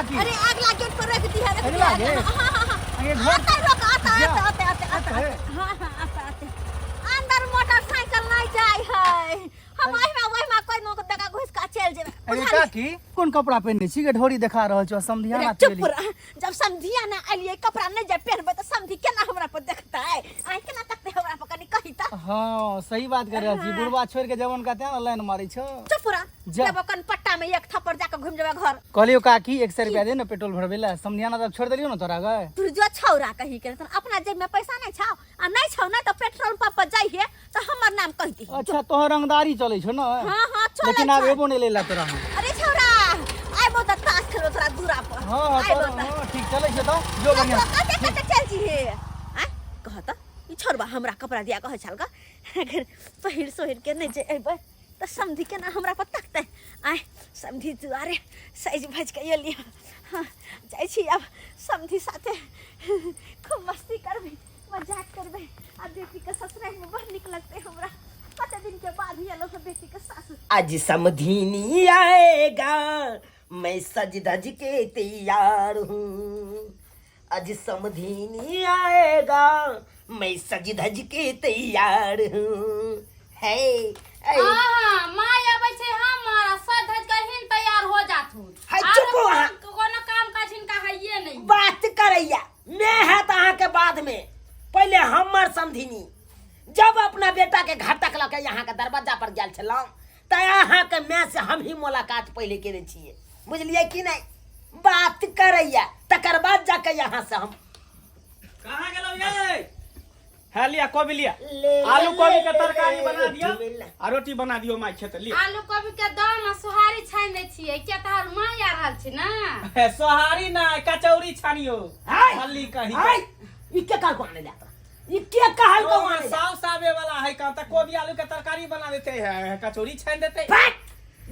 काकी अरे अगला गेट पर रख दी है अगला गेट? ये घर आता अंदर मोटरसाइकिल नहीं जाए है हम वही में कोई नो दगा घुस का चल जेबे। अरे काकी कौन कपड़ा पहनने छी के ढोरी दिखा रहल छ समधियाना चुप रह जब समधिया ना आलिए कपड़ा नहीं जे पहनबे त समधी केना हमरा पर देखता है आ केना तकते हमरा पर कनी कही त। हां सही बात कर रहल छी बुढ़वा छोड़ के जवन का तेना लाइन मारै छ। चुप रह जब कन पट्टा में एक थप्पड़ जाके घुम जेबे घर। कहलियो काकी 100 रुपया दे न पेट्रोल भरबे ला समधियाना तक छोड़ देलियो न तोरा गए। तू जो छौरा कही के त अपना जेब में पैसा नहीं छाओ आ नहीं छौ ना तो पेट्रोल पंप पर जाइए तो हमर नाम कह दी। अच्छा तोहर रंगदारी चलै छ न। हां हां चले लेकिन अब एबो नहीं लेला तोरा। अरे छौरा आइबो त तास खेलो तोरा दूरा पर। हां हां ठीक चलै छ त जो बढ़िया कते चल जी हे आ कह त ई छोरबा हमरा कपड़ा दिया कह छल का अगर पहिर सोहिर के नहीं जे एबे त समधी के ना हमरा पर तकते आय समधी दुआरे साइज भज के एली। हां जाई छी अब समधी साथे खूब मस्ती करबे मजाक करबे आ बेटी के ससुराल में बड़ निक लगते हमरा कते दिन के बाद ही आलो बेटी के सासु। आज समधीनी आएगा मैं सज धज के तैयार हूँ। आज समधीनी आएगा मैं सज धज के तैयार हूँ। है माय आबै छै हमारा सज धज के हिन तैयार हो जात हूँ। हाय चुप हो हाँ। कोनो काम काज हिनका हइये नहीं बात करैया मैं है तो अहाँ के बाद में पहले हमर समधीनी जब अपना बेटा के घर तक लके यहाँ के दरवाजा पर गेल छलौं त यहाँ के मैं से हम ही मुलाकात पहले केने छिए बुझलिए कि नहीं। बात करैया तकर बाद जाके यहाँ से हम कहाँ गेलो ये है लिया कोबी लिया आलू कोबी के तरकारी बना दियो आ रोटी बना दियो माय खेत लिया। आलू कोबी के दाम आ सोहारी छान दे छियै के तहर माय आ रहल छी ना सोहारी ना कचौरी छानियो हल्ली कही हाय ई के काल को आने जाता ई के कहल को आने साव सावे वाला है का त कोबी आलू के तरकारी बना देते हैं कचौरी छान देते।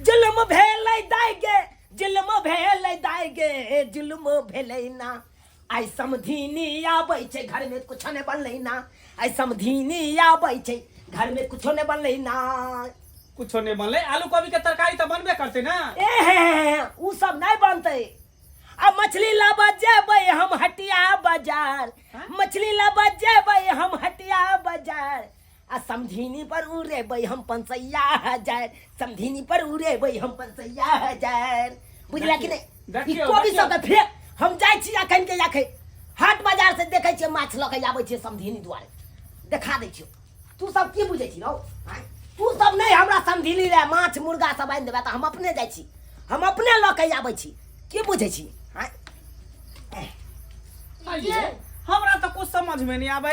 जुल्म भेलै दाइगे जुल्म भेलै दाइगे जुल्म भेलै ना आई समधीनी आबै छै घर में कुछ ने बनलै ना आई समधीनी आबै छै घर में कुछ ने बनलै ना कुछ नहीं बनले आलू कोबी के तरकारी तो बनबे करते ना। ए उ सब नहीं बनते। अब मछली लाबा जेबै हम हटिया बाजार मछली लाबा जेबै हम हटिया बाजार आ समधीनी पर उड़ेबै हम 5,000 समधीनी पर उड़ेबै हम 5,000 बुझला कि नहीं। ई कोबी सब के फेक हम जाय छी अखन के याखे हाट बाजार से देखै छी माछ ल के आबै छी समधीनी दुआरे देखा दै छी। तू सब की बुझै छी रौ तू सब नहीं हमरा समधीनी रे माछ मुर्गा सब आनि देबे त हम अपने जाय छी हम अपने ल के आबै छी की बुझै छी। हमरा तो कुछ समझ में नहीं आवे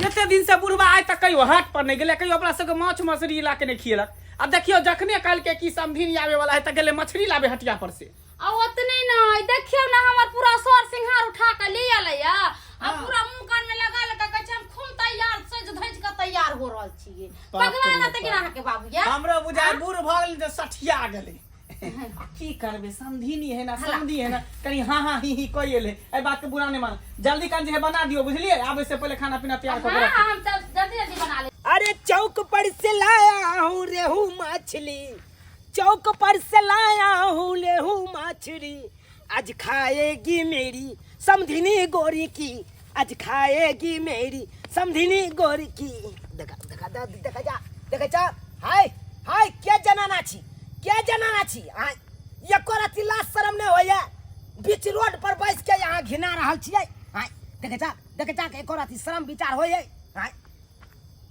एते दिन से बुढ़वा आज तक कहियो हाट पर नहीं गेले कहियो अपना सबके माछ मछली ला के नहीं खियलक आ देखियो जखने काल के की समधीनी आवे वाला है त गेले मछली लावे हटिया पर से आ ओतने नहीं देखियो ना हमर पूरा सोर सिंहार उठा के ले आले या आ पूरा मुंह कान में लगा लगा के हम खूब तैयार सज धज के तैयार हो रहल छिए पगला ना त गिरा के बाबू या हमरो बुझाय बूढ़ भगल जे सठिया गेले की करबे समधीनी है ना समधी है ना कहीं हाँ हाँ ही कइले ए बात के बुरा नहीं मान जल्दी कान जे बना दियो बुझलिए आबे से पहले खाना पीना तैयार कर हां हम जल्दी जल्दी बना ले। अरे चौक पर से लाया हूँ रेहू मछली चौक पर से लाया हूँ रेहू मछली आज खाएगी मेरी समधीनी गोरी की आज खाएगी मेरी समधीनी गोरी की देखा देखा देखा जा हाय हाय क्या जनाना छी क्या जनाना छी हाय एको रति लाज शरम नहीं होया बीच रोड पर बैठ के यहाँ घिना रहल छियै हाय देखा जा एको रति शरम विचार होय हाय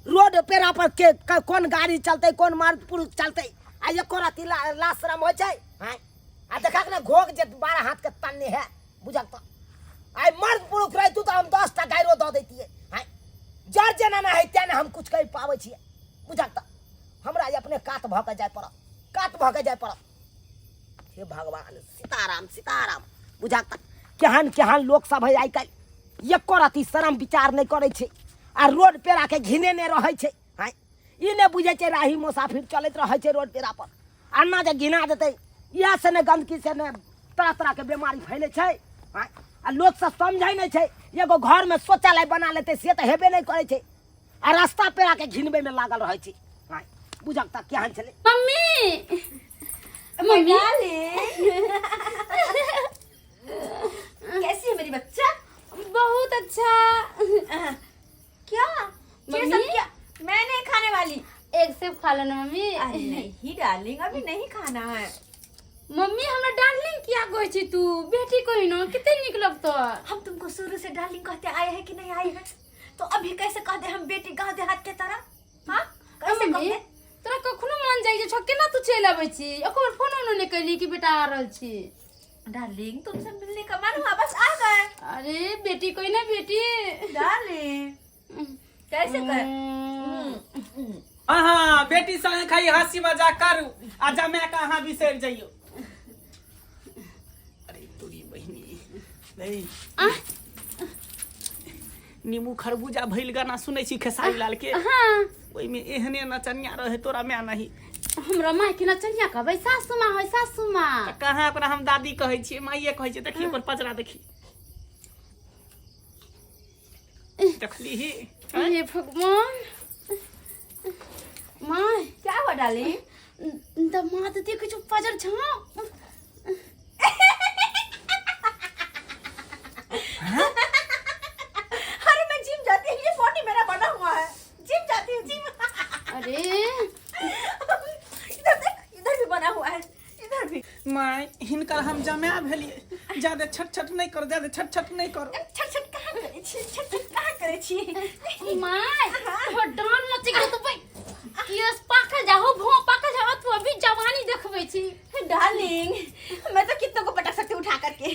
रोड पेरा पर के कौन गाड़ी चलते कौन मार्ग पुरुष चलते आ एको रति लाज शरम हो छै हाय आ देखा के ना घोग जे 12 हाथ के तन्ने है बुझल त आई मर्द पुरुष रही तू तो हम 10 टा गायरो द देतिए हाय जर जना ना है तेने हम कुछ कह पावे छिए बुझल त हमरा अपने काट भ के जाय पड़त हे भगवान सीताराम सीताराम बुझल त केहन केहन लोग सब है आई कल एको रति शरम विचार नहीं करे छै आ रोड पेरा के घिने ने रहे छै हाय ई ने बुझे छै राही मुसाफिर चलत रहे छै रोड पेरा पर अन्ना जे घिना देते इहा से ने गंदगी से ने तरह तरह के बीमारी फैले छै हाय आ लोग सब समझै नहीं छै एगो घर में शौचालय बना लेते से तो हेबे नहीं करे छै आ रास्ता पेरा के घिनबे में लागल रहे छै हाय बुझक त केहन छले मम्मी लो ना मम्मी। अरे नहीं डार्लिंग, अभी नहीं खाना है। मम्मी हमरा डार्लिंग किया कहै छी तू? बेटी कोई ना कितने निक लगतो। हम तुमको शुरू से डार्लिंग कहते आए हैं कि नहीं आए हैं? तो अभी कैसे कहते हम बेटी गाँव देहात के तरह? हाँ कैसे मम्मी कहते? तोरा कखनो मन जाई छ केना तू चल आबै छी? ओकर फोन उन्होंने कहली कि बेटा आ रहल छी। डार्लिंग तुमसे मिलने का मन हुआ, बस आ गए। अरे बेटी कोई ना बेटी। डार्लिंग कैसे कर? हाँ बेटी संगे खाई हंसी मजाक करू आ जमे कहाँ बिसर जाइयो। अरे तोरी बहिनी नहीं नीमू खरबूजा भइल गाना सुनै छी खेसारी लाल के। हाँ ओइ में एहने नचनिया रहे तोरा में नहीं। हमरा माय के नचनिया कहबै सासू माँ है सासू माँ। कहाँ ओकरा हम दादी कहै छियै, माइये कहै छियै। देखी ओकर पजरा देखी देखली ही। हे भगवान माय क्या हुआ डार्लिंग? दमाद देखे जो पजर छाओ। अरे मैं जिम जाती हूँ, ये बॉडी मेरा बना हुआ है। जिम जाती हूँ जिम। अरे इधर देख, इधर भी बना हुआ है, इधर भी। माय हिनकर हम जमा भेलिए। ज्यादा छट नहीं करो, ज्यादा छट नहीं करो। छट छट कहाँ करे छी? छट छट कहाँ करे छी? माय तो डांड मच गयो तो भाई केस पाका जाओ भो पाका जाओ तू अभी जवानी देखबै छी। डार्लिंग मैं तो कितनों को पटक सकती हूँ उठा करके।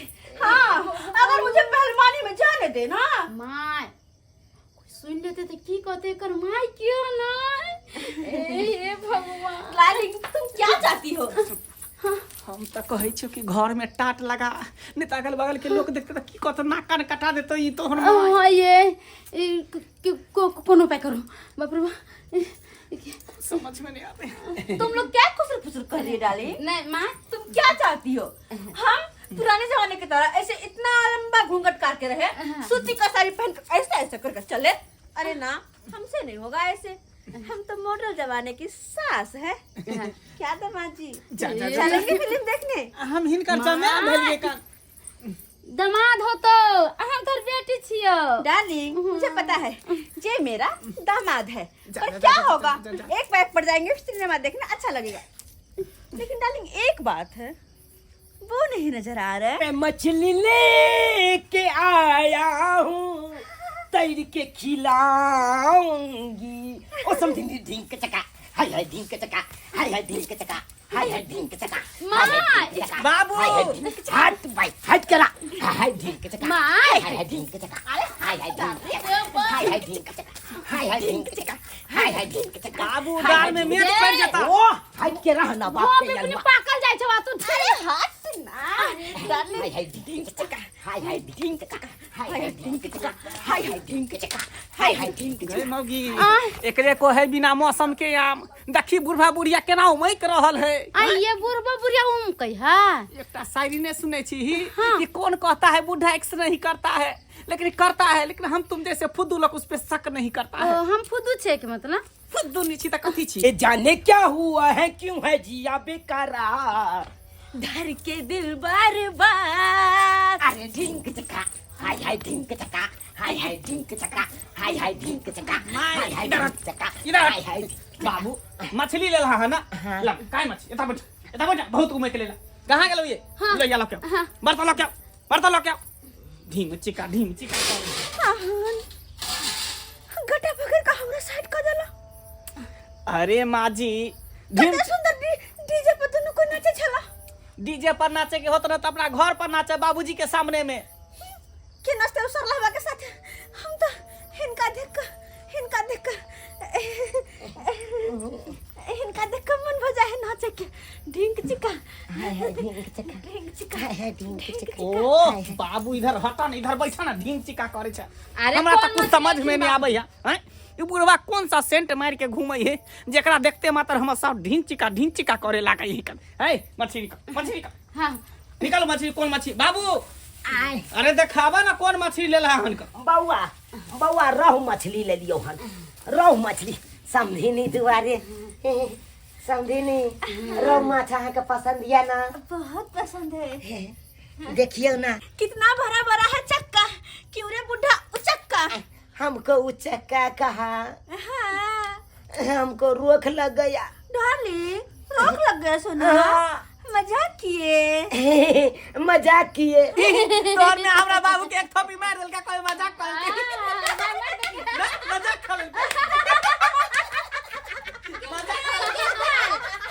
हाँ अगर मुझे पहलवानी में जाने दे ना। माय कोई सुन लेते तो की कहते कर माय क्यों ना। हे भगवान डार्लिंग तुम क्या चाहती हो? हम तो कहै छियो कि घर में टाट लगा, नहीं तो अगल बगल के लोग देखते तो की कहते नाक कान कटा देतो। ई तो हाँ ये कोनो पे करो बाप रे बाप। समझ में नहीं आते। तुम लोग क्या खुसर फुसर कर रही है डार्लिंग? नहीं माँ तुम क्या चाहती हो? हम पुराने जमाने की तरह ऐसे इतना लंबा घूंघट काट के रहे, सूती का साड़ी पहन कर ऐसे ऐसे कर चले? अरे ना, हमसे नहीं होगा ऐसे। हम तो मॉडल जमाने की सास है। क्या दामाद जी चलेंगे फिल्म देखने? हम हिनकर जमा भेलिए का दमाद हो तो अहाँ तर बेटी छियो। डार्लिंग मुझे पता है ये मेरा दामाद है, पर जा, क्या जा, होगा जा, जा, जा। एक पैक पड़ जाएंगे सिनेमा देखने, अच्छा लगेगा। लेकिन डार्लिंग एक बात है, वो नहीं नजर आ रहा है। मैं मछली लेके आया हूँ, तैर के खिलाऊंगी। ओ समथिंग ढिंक चका, हाय हाय ढिंक चका, हाय हाय ढिंक चका, हाय हाय ढिंक चका। बाबू हट भाई हट करा, हाय हाय ढिंक चका, माँ हाय हाय ढिंक चका, हाय हाय ढिंक चका, हाय हाय ढिंक चका, हाय हाय ढिंक चका, हाय हाय ढिंक चका। बाबू दाल में मिर्च पड़ जाता। ओ हट के रहना वो बाप भी के अपनी अलवा। पाकल जाय छवा तू। अरे हाथ ना डार्लिंग। हाय हाय ढिंक चका, हाय हाय ढिंक चका, हाय हाय ढिंक चका, हाय हाय ढिंक चका, हाय हाय ढिंक चका। गई मौगी एकरे को है बिना मौसम के आम। देखी बुढ़वा बुढ़िया केना उमैक रहल है। आ ये बुढ़बा बुढ़िया उम कहिया। एकटा शायरी ने सुने छी कि कौन कहता है बुढ़ा एक्स नहीं करता है, लेकिन करता है। लेकिन हम तुम जैसे फुद्दू लोग उस पे शक नहीं करता है। हम फुदू छे के मतलब फुद्दू नीची तक कथी छी। ये जाने क्या हुआ है, क्यों है जिया बेकरार। धर के दिल बार बार। अरे ढिंक चका, हाय हाय ढिंक चका, हाय हाय ढिंक चका, हाय हाय ढिंक चका, हाय हाय ढिंक चका, हाय हाय। बाबू मछली ले रहा है ना। ला काय मछली एता बैठ बहुत घूमे के लेला। कहां गेलो ये? ले या लो क्या बर्तन लो क्या ढीम चिका गटा पकड़ का हमरा साइड कर देला। अरे माँ जी कितना सुंदर डीजे पर दोनों को नाचे छला। डीजे पर नाचे के होत ना तो अपना घर पर नाचे बाबूजी के सामने में। के नाचते उस सरलवा के साथ हम तो इनका देख मन भजा है नाचे के। ढिंक चिका, हाय हाय ढिंक चका, ढिंक चिका, हाय हाय ढिंक चका। ओ बाबू इधर हटा ना, इधर बैठा ना। ढीम चिका करे छे। अरे हमरा कौन तो कुछ मछली समझ में नहीं आबै है। हैं ई बुढ़वा कौन सा सेंट मार के घूमै है जेकरा देखते मात्र हम सब ढीम चिका करे लागे है। है मछली निकाल हां निकालो मछली। कौन मछली बाबू? आय अरे देखावा ना कौन मछली ले ला हन का। बउआ रहु मछली ले लियो हन। रहु मछली समझिनी दुआरे। समझिनी रहु माछ अहाँ के पसंद या ना? बहुत पसंद है। देखियो ना कितना भरा भरा है चक्का। क्यों रे बुढ़ा उचक्का? हमको उचक्का कहा। हाँ हमको रोक लग गया। डार्लिंग रोक लग गया सोना। हाँ। मजाक किए। मजाक किए। तोर में हमरा बाबू के एक थप्पी मार देलका कोई मजाक कर मजाक कर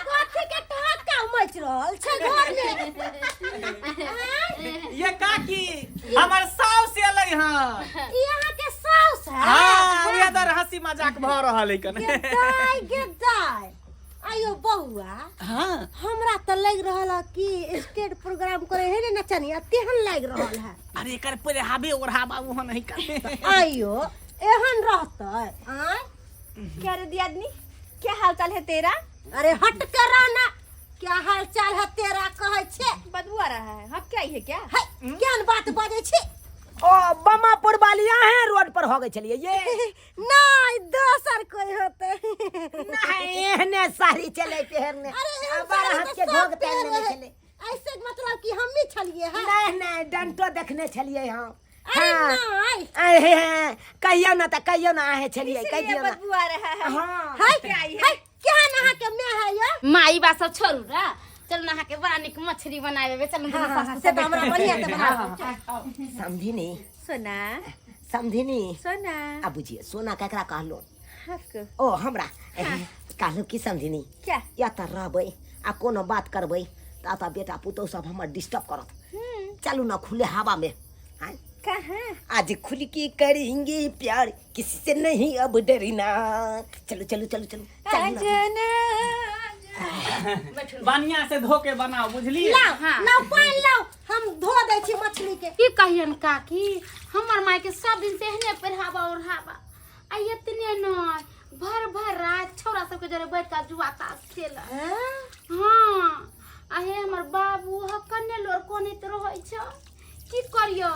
कथी के ठक्का मच रहल छै घर में। ये काकी हमर साउस एलै हां। यहाँ के साउस है। हां उहे दर हंसी मजाक भ रहल है कने। गेदाय आयो बहुआ। हां हमरा त लग रहल है कि स्टेज प्रोग्राम करे है ना नचनिया तेहन लग रहल है। अरे कर पूरे हाबे ओढ़ा बाबू हो नहीं कर। आयो एहन रहतै। क्या रे दियादनी, क्या हाल चाल है तेरा? अरे हट कर ना, क्या हाल चाल है तेरा कहे छे। बदबू आ रहा है। हम क्या ही है क्या? है केहन बात बाजे छे। ओ बमापुर वालिया है रोड पर हो गए चलिए ये। नहीं दोसर कोई होते। नहीं एहने साड़ी चले पहरने। अरे बारह हाथ के घोग पहनने में चले। ऐसे मतलब कि हम ही छलिए हैं। नहीं नहीं डंटो देखने चलिए हम। अरे नहीं कहियो ना तो कहियो ना है चलिए कह इसलिए दियो ना। बदबू आ रहा है। हाँ है क्या ही है क्या नहा के मैं है ये। माई बा सब छोड़ू रा, चल नहा के बड़ा निक मछली बनावे चल से तो हमरा बढ़िया से बना। समझी नहीं सोना समझी नहीं। सोना अब बुझिए सोना ककरा कहलो। हक ओ हमरा कहलो की समझी नहीं। क्या? या तो रहबै आ कोनो बात करबै ता बेटा पुतौ सब हमर डिस्टर्ब करत। चलू ना खुले हवा में। हाँ कहाँ? आज खुल के करेंगे प्यार किसी से नहीं अब डरना। चलो चलो चलो चलो चलो ना। बढ़िया से धो के बनाओ बुझलिए। लाओ हाँ। लाओ पानी लाओ हम धो दे छी मछली के। की कहियन काकी हमर माई के सब दिन से एहने पहिरावा ओढ़ावा आ इतने न भर भर रात छोरा सब के जरे बैठ के जुआ ताश खेल। हां आहे हमर बाबू हकने लोर कोने त रहै छ की करियो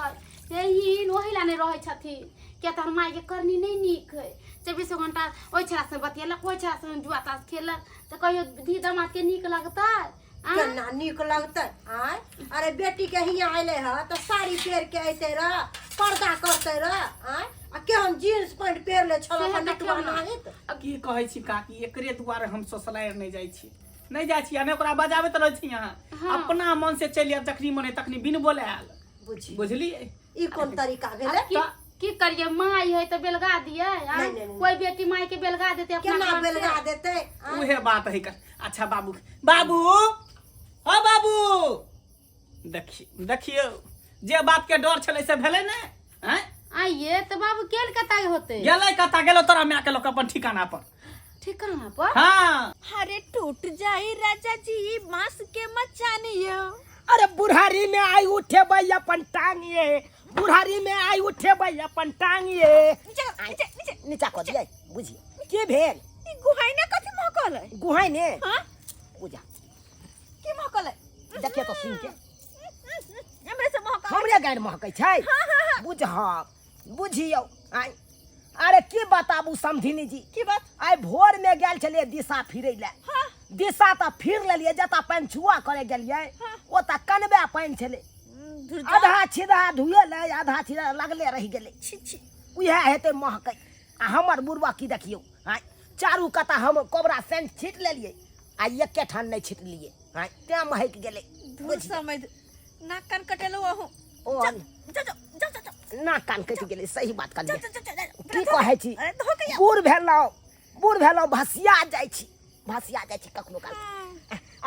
यही ओही लाने रहै छथिन के त माई के करनी नहीं नीक है। 24 घंटा ओइ छरा से बतियलक ओइ छरा से जुआ ताश खेलक त कहियो धी दामाद के नीक लगता केना नीक लगते। आय अरे बेटी के हिया आइले ह तो साड़ी पहन के आइते रह पर्दा करते रह। आय आ के हम जींस पैंट पहन ले छला पर नटवा नाहित। अब की कहै छी काकी एकरे दुआरे हम ससुराल नहीं जाई छी। नहीं जाई छी अने ओकरा बजाबे त रहै छी यहां। अपना मन से चलिए तखनी मने तखनी बिन बोले आल बुझलिए। ई कोन तरीका भेले। की करिए माई है तो बेलगा दिए नहीं। कोई बेटी माई के बेलगा देते अपना केना घर से। बेलगा देते। उहे बात है कर। अच्छा बाबू बाबू हो बाबू देखिए देखियो जे बात के डर छले से भेले ने। हैं आइए तो बाबू केल कता होते गेलै कता गेलो तोरा मैं के लोग अपन ठिकाना पर। ठिकाना पर हां अरे टूट जाई राजा जी बांस के मचानियो। अरे बुढ़ारी में आई उठे भाई अपन टांगिए। बुढ़ारी में आई उठे भाई अपन टांगिए। नीचा को दिए बुझिए के भेल। ई गुहाई ना कथि महकल है? गुहाई ने हां बुझा की महकल है? देखिए तो सिंह के हमरे से महकल। हमरे गाड़ महकै छै। बुझियो आई अरे की बताबू समझिनी जी की बात? आई भोर में गेल छलिए दिशा फिरै ले। दिशा त फिर लेलिए जता पानी छुआ करे गेलिए ओ त कनबे पानी छले। आधा छिदा धुएले आधा छिदा लगले रह गेले। छी उहे हेते महकै। आ हमर बुढ़वा की देखियो आई चारू कता हम कोबरा सेंट छीट लेलिए आ एके ठान नहीं छीट लिए। आई ते महक गेले। धूर समय नाक कान कटेलो हो। ओ जा ना कान कटि गेले सही बात कर ले। की की कहै छी अरे धो के बूढ़ भेलौ भसिया जाइ छी कखनो काल।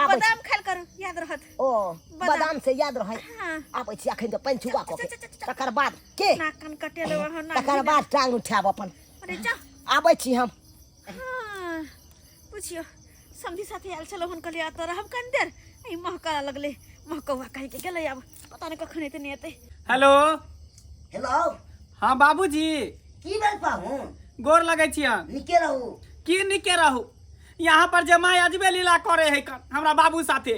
बादाम खाइल करू याद रहत। ओ बादाम से याद रहै। हां आबै छी अखन त पंचुआ क के तकर बाद के नाक कान कटेलो हो ना। तकर बाद टांग उठाब अपन। अरे जा आबै छी हम। हां पूछियो समधी साथे आल चलो हुन कलिया त रहब कन देर ई महका लगले महकवा कहि के गेलै अब पता नहीं कखन एते नहीं एते। हेलो हेलो हां बाबूजी की भेल पाहु गोर लगै छी हम। निके रहू की निके रहू यहाँ पर जमाई अजबे लीला करे है कन हमरा बाबू साथे।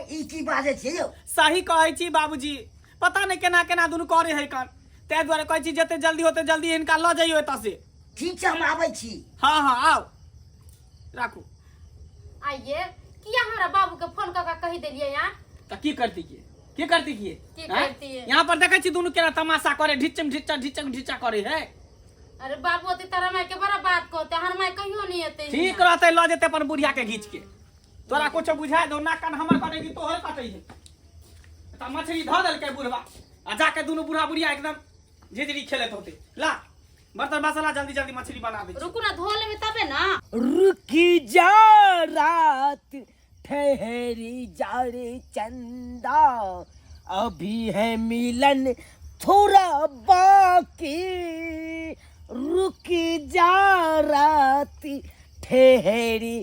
ई की बाजे छी यौ। सही कहै छी बाबूजी पता नहीं केना केना दुनु करे है कन ते द्वारे कहै छी जते जल्दी होते जल्दी इनका ल जाइयो एता से। ठीक छै हम आबै छी। हां हां आओ राखू। आइए किया हमरा बाबू के फोन करके कहि देलिए यार त की करती किए की करती है? यहाँ पर देखै छी दुनु केना तमाशा करे ढिचम ढिचा करे है। अरे बाबू अति तारा माई के बड़ा बात कहते हर माई कहियो नहीं आते ठीक रहते ल जेते अपन बुढ़िया के घींच के तोरा कुछ बुझाए दो ना कान हमर काटेगी तोहर काटै है त मछली ध देल के बुढ़वा आ जाके दोनों बूढ़ा बुढ़िया एकदम झिझरी खेलत होते ला बर्तन मसाला जल्दी जल्दी मछली बना दे रुकू ना धो ले में तबे ना रुकी जा रात ठहरी जा रे चंदा अभी है मिलन थोड़ा बाकी रुकी जा रात ठहरी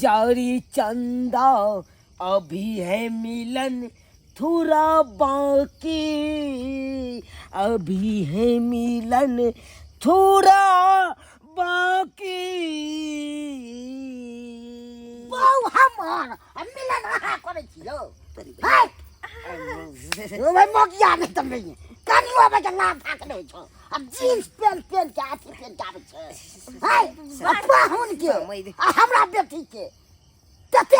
जा रे चंदा अभी है मिलन थोड़ा बाकी अभी है मिलन थोड़ा बाकी बहु हमर मिलन रहा करे छियो हाय ओ भाई मोकिया नहीं तुम नहीं कनियो बे जंगला फाक दे छो अब जींस पेंट पेंट के आती पेंट आवे छे हाय अपा हुन के हमरा बेटी के तते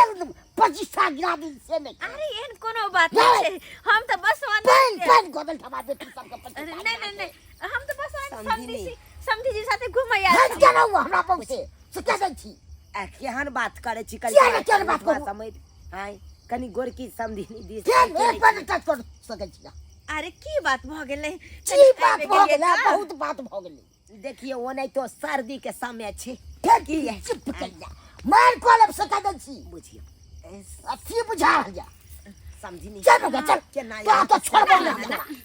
25 साल गिरा दी से नहीं अरे एहन कोनो बात नहीं है हम तो बस पेन पेन गोदल ठमा बेटी सब के नहीं हम तो बस समझी जी साथे घुमय आल हट के रहू हमरा पग से क्या दै छी केहन बात करे छी केहन बात करू? समझ हाय कनी गोरकी समझी दी केन एक बार टच कर सके छी अरे की बात भ गेलै की बात भ गेलै बहुत बात भ गेलै देखिए वो नहीं तो सर्दी के समय छे ठीक है चुप कर जा मार कोलब सका दै छी बुझियो अच्छी बुझा जा समझी नहीं चल बेटा चल केना तो तो छोड़ ना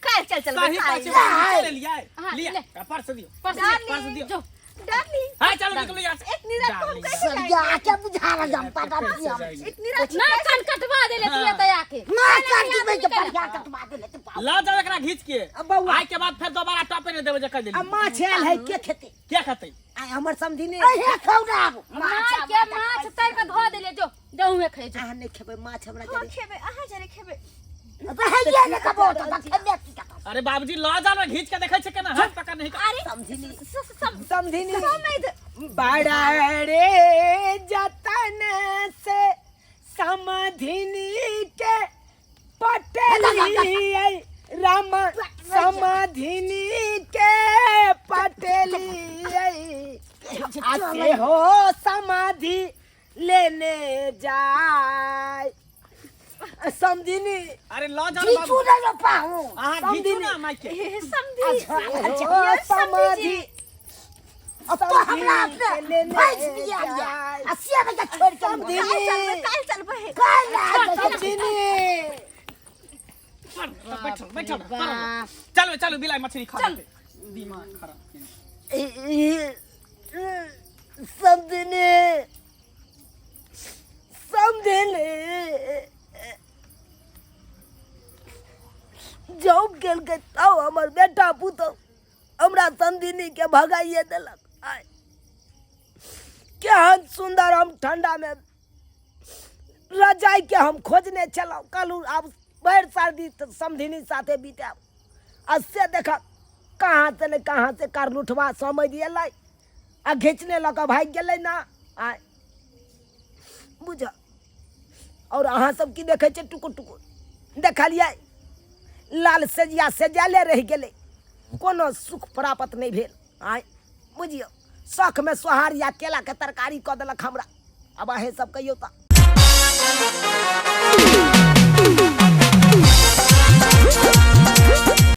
कर चल सही बस पाछे ले लिया हाँ, लिया ले। पर्स दियो पर्स पर्स दियो जो डार्लिंग हां चलो निकलो यहां से एक निरात को हम कैसे सब जा आके बुझा रहा हम पता नहीं हम एक निरात ना कान कटवा दे ले तू दया के ना कर दी मैं के बढ़िया कटवा दे ले तू ला जाओ एकरा घींच के अब बउआ। आय के बाद फिर दोबारा टॉपे ने देबे जे कर अब देली माछ आयल है के खेते क्या खतै आय हमर समझी नहीं अहे खौना माछ के माछ तर के धो दे ले जो जाऊ में खाए जो आह नहीं खेबे माछ हमरा हां जरे खेबे आहा जरे खेबे तो है ये ने कबो तो खेले की का अरे बाबूजी ला जाओ ना घींच के देखै छै केना हाथ पकड़ नहीं अरे समझी नहीं सब समझी नहीं समझ बड़ा रे जतन से समधिनी के पटेली राम समधिनी के पटेली आते हो समाधि लेने जाए समझिनी अरे ला जाओ जी बाबू चूना जो पाऊं आहा घीचो ना माइक के समझी हो समाधि अब तो हमरा अपने भैंस दिया या असिया में छोड़ के समझिनी चल बहे काल समझिनी बैठो बैठो चलो चलो बिलाई मछली खा लेते दिमाग खराब समझिनी समझिनी जब गेल के तब हमर बेटा पुतौ हमरा समझिनी के भगाइए देलक आय केहन सुंदर हम ठंडा में रजाई के हम खोजने चलौ कलू आब भर सर्दी समझिनी साथे बीताब आ से देखा कहाँ से ने कहाँ से कर लुठवा समझ एलै आ घिचने लऽ कऽ भागि गेलै ना आय बुझ और अहाँ सब की देखै छै टुकुर टुकुर देखलियै लाल सेजिया सेजाले रहि गेलै कोनो सुख प्राप्त नहीं भेल आय बुझियो शौख में सोहार या केला के तरकारी कऽ देलक हमरा अब अहे सब कहियो तऽ